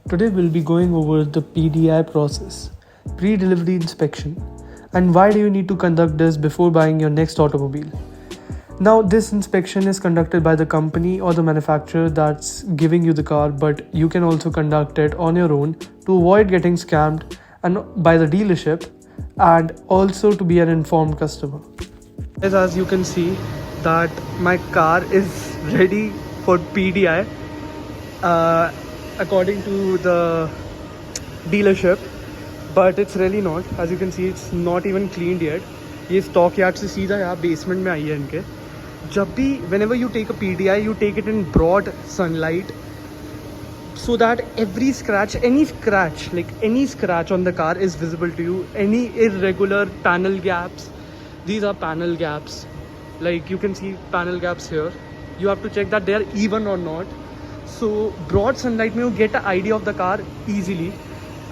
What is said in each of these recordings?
Today we'll be going over the PDI process, pre-delivery inspection, and why do you need to conduct this before buying your next automobile. Now, this inspection is conducted by the company or the manufacturer that's giving you the car, but you can also conduct it on your own to avoid getting scammed and by the dealership and also to be an informed customer. As you can see that my car is ready for PDI according to the dealership, but it's really not. As you can see, it's not even cleaned yet. ये stock yard से सीधा यहाँ basement में आई है इनके. जब भी whenever you take a PDI, you take it in broad sunlight so that every scratch, any scratch on the car is visible to you. Any irregular panel gaps, these are panel gaps. Like you can see panel gaps here. You have to check that they are even or not. So broad sunlight may you get an idea of the car easily.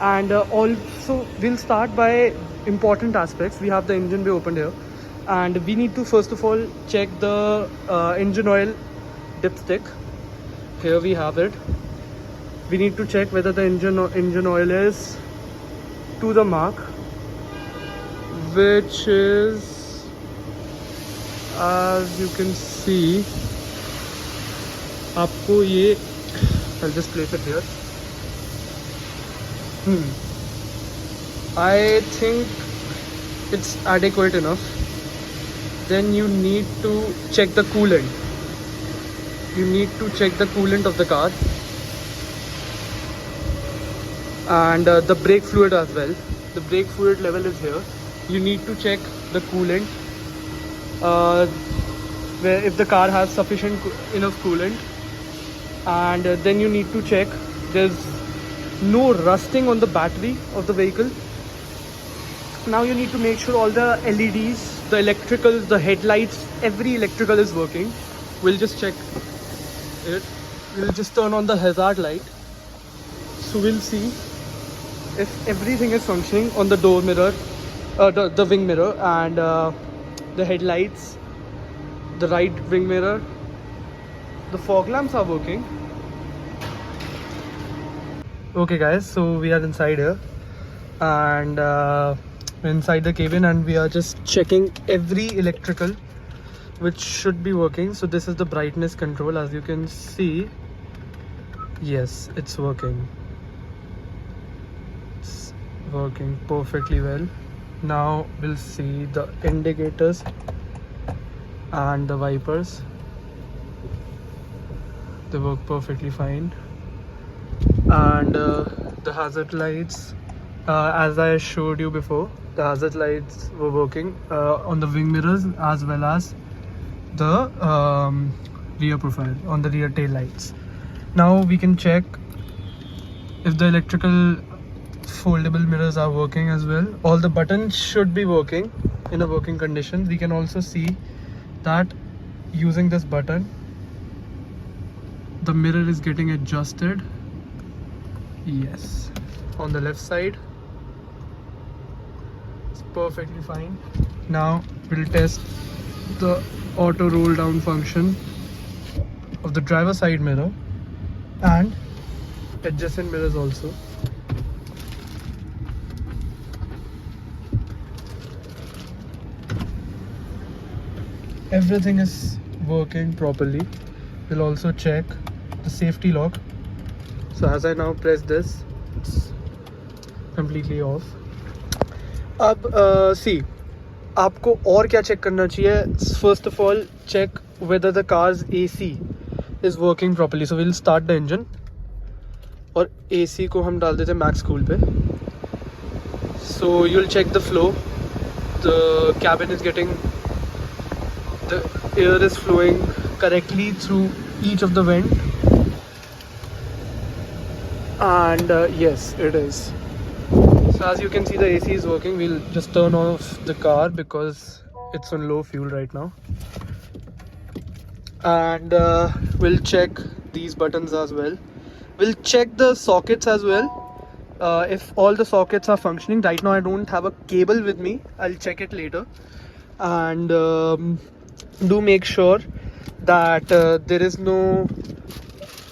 And also we'll start by important aspects. We have the engine bay opened here, and we need to first of all check the engine oil dipstick. Here we have it. We need to check whether the engine oil is to the mark, which is, as you can see, आपको ये, I'll just place it here. I think it's adequate enough. Then you need to check the coolant. You need to check the coolant of the car and the brake fluid as well. The brake fluid level is here. You need to check the coolant, where if the car has sufficient enough coolant, and then you need to check there's no rusting on the battery of the vehicle. Now you need to make sure all the LEDs, the electricals, the headlights, every electrical is working. We'll just check it. We'll just turn on the hazard light, so we'll see if everything is functioning on the door mirror, the wing mirror, and the headlights, the right wing mirror, the fog lamps are working. Okay guys, so we are inside here, and inside the cabin, and we are just checking every electrical which should be working. So this is the brightness control. As you can see, yes, it's working. It's working perfectly well. Now we'll see the indicators and the wipers. They work perfectly fine. And the hazard lights, as I showed you before, the hazard lights were working on the wing mirrors as well as the rear profile on the rear tail lights. Now we can check if the electrical foldable mirrors are working as well. All the buttons should be working in a working condition. We can also see that using this button, the mirror is getting adjusted. Yes, on the left side it's perfectly fine. Now we'll test the auto roll down function of the driver side mirror and adjacent mirrors also. Everything is working properly. We'll also check the safety lock. So as I now press this, it's completely off. अब see, आपको और क्या check करना चाहिए? First of all, check whether the car's AC is working properly. So we'll start the engine, और AC को हम डाल देते हैं max cool पे. So you'll check the flow. The cabin is getting, the air is flowing correctly through each of the vent. And yes, it is. So as you can see, the AC is working. We'll just turn off the car because it's on low fuel right now, and we'll check these buttons as well. We'll check the sockets as well, if all the sockets are functioning. Right now I don't have a cable with me. I'll check it later. And do make sure that there is no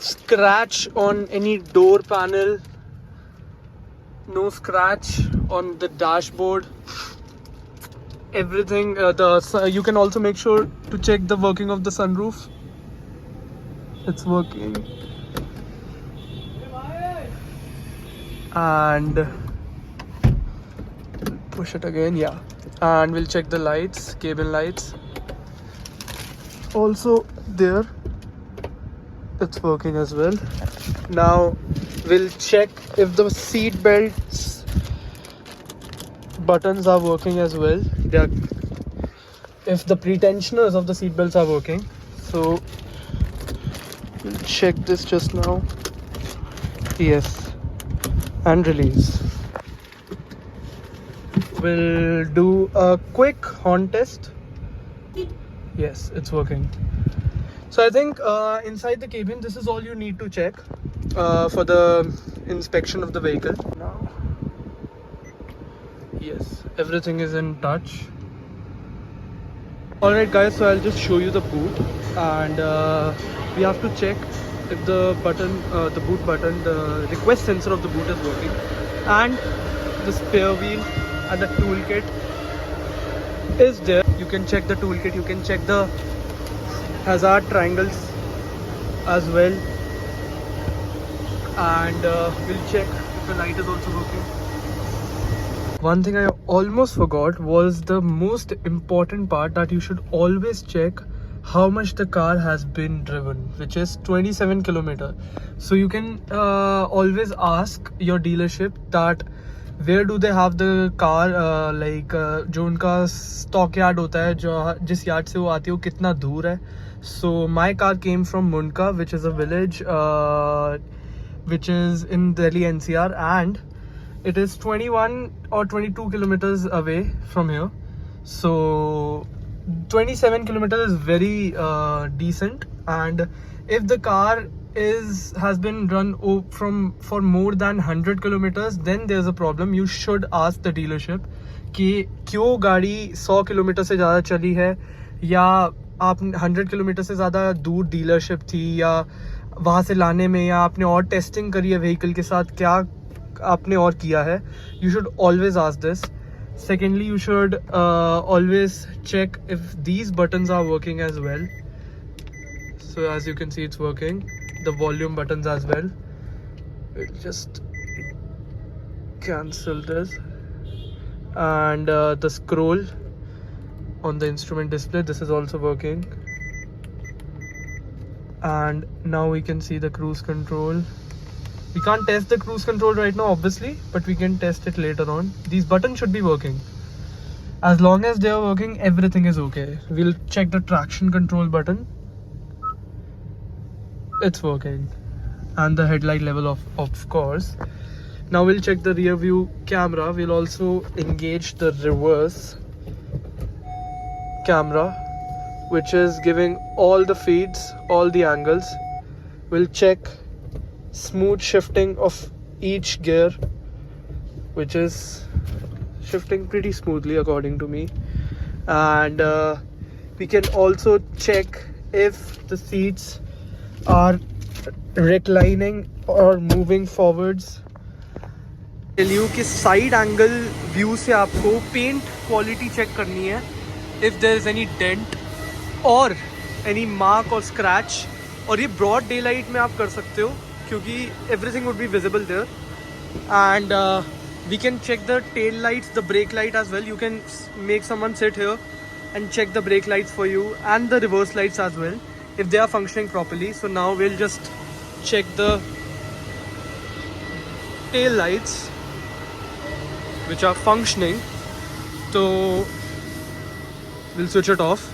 scratch on any door panel no scratch on the dashboard. Everything, you can also make sure to check the working of the sunroof. It's working. And push it again, yeah. And we'll check the lights, cabin lights. Also there, it's working as well. Now we'll check if the seat belts buttons are working as well. If the pretensioners of the seat belts are working. So we'll check this just now. Yes, and release. We'll do a quick horn test. Yes, it's working. So I think inside the cabin, this is all you need to check for the inspection of the vehicle. Now, yes, everything is in touch. Alright guys, so I'll just show you the boot, and we have to check if the button, the boot button, the request sensor of the boot is working, and the spare wheel and the toolkit is there. You can check the toolkit, you can check the hazard triangles as well, and we'll check if the light is also working. One thing I almost forgot was the most important part, that you should always check how much the car has been driven, which is 27 kilometer. So you can always ask your dealership that where do they have the car, जो उनका stock yard होता है, जो जिस yard से वो आती है वो कितना दूर है. So my car came from Munka, which is a village which is in Delhi NCR, and it is 21 or 22 kilometers away from here. So 27 kilometers is very decent, and if the car has been run for more than 100 kilometers, then there's a problem. You should ask the dealership कि क्यों गाड़ी 100 kilometre से ज़्यादा चली है, या आप 100 kilometre से ज़्यादा दूर डीलरशिप थी, या वहाँ से लाने में, या आपने और टेस्टिंग करी है व्हीकल के साथ, क्या आपने और किया है. You should always ask this. Secondly, you should always check if these buttons are working as well. So as you can see, it's working. The volume buttons as well. We'll just cancel this, and the scroll on the instrument display, this is also working. And now we can see the cruise control. We can't test the cruise control right now, obviously, but we can test it later on. These buttons should be working. As long as they are working, everything is okay. We'll check the traction control button. It's working. And the headlight level of course. Now we'll check the rear view camera. We'll also engage the reverse camera, which is giving all the feeds, all the angles. We'll check smooth shifting of each gear, which is shifting pretty smoothly according to me. And we can also check if the seats are reclining or moving forwards. Tell you कि side angle view से आपको paint quality check करनी है, if there is any dent or any mark or scratch. और ये broad daylight में आप कर सकते हो, क्योंकि everything would be visible there. And we can check the tail lights, the brake light as well. You can make someone sit here and check the brake lights for you, and the reverse lights as well, if they are functioning properly. So now we'll just check the tail lights, which are functioning. So we'll switch it off.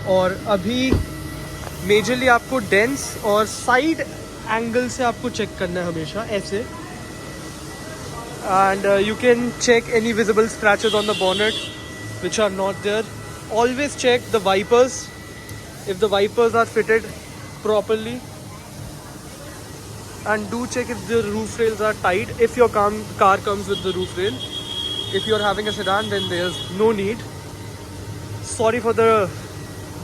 और अभी majorly आपको dense और side angle से आपको check करना है हमेशा ऐसे. And you can check any visible scratches on the bonnet which are not there. Always check the wipers, if the wipers are fitted properly, and do check if the roof rails are tight, if your car comes with the roof rail. If you are having a sedan, then there's no need. Sorry for the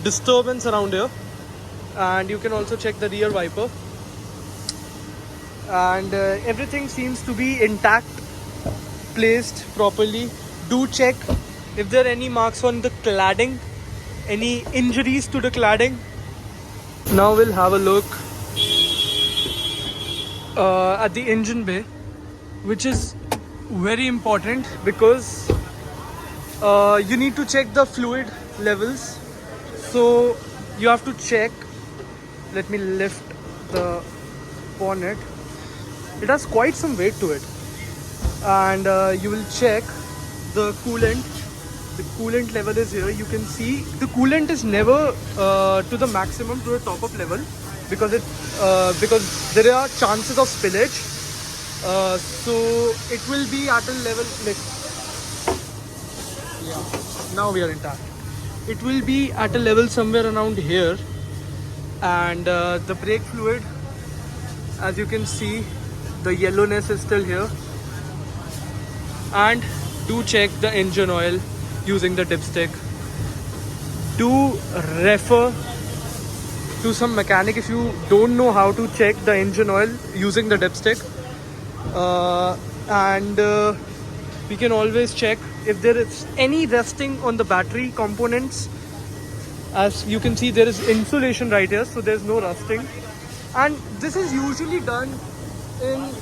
disturbance around here. And you can also check the rear wiper. and everything seems to be intact, placed properly. Do check if there are any marks on the cladding, any injuries to the cladding. Now we'll have a look at the engine bay, which is very important because you need to check the fluid levels. So you have to check. Let me lift the bonnet. It has quite some weight to it, and you will check the coolant. The coolant level is here. You can see the coolant is never to the maximum, to the top of level, because there are chances of spillage. So it will be at a level like, yeah, now we are intact. It will be at a level somewhere around here, and the brake fluid, as you can see, the yellowness is still here. And do check the engine oil using the dipstick. Do refer to some mechanic if you don't know how to check the engine oil using the dipstick. And we can always check if there is any rusting on the battery components. As you can see, there is insulation right here, so there's no rusting. And this is usually done in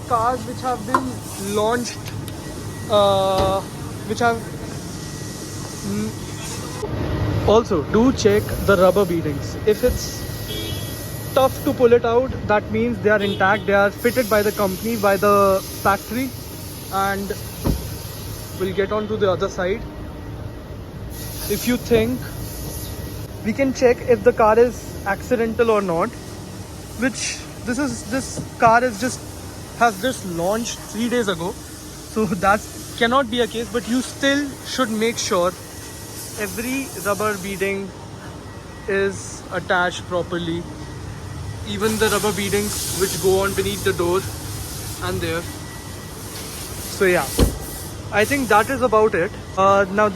cars which have been launched, which have also do check the rubber beadings. If it's tough to pull it out, that means they are intact, they are fitted by the company, by the factory. And we'll get on to the other side. If you think, we can check if the car is accidental or not, which this car is has just launched 3 days ago, so that cannot be a case. But you still should make sure every rubber beading is attached properly, even the rubber beadings which go on beneath the door and there. So yeah, I think that is about it. Now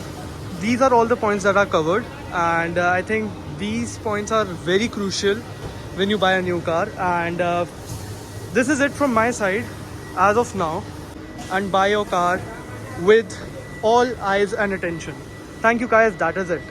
these are all the points that are covered, and I think these points are very crucial when you buy a new car. And this is it from my side as of now. And buy your car with all eyes and attention. Thank you guys, that is it.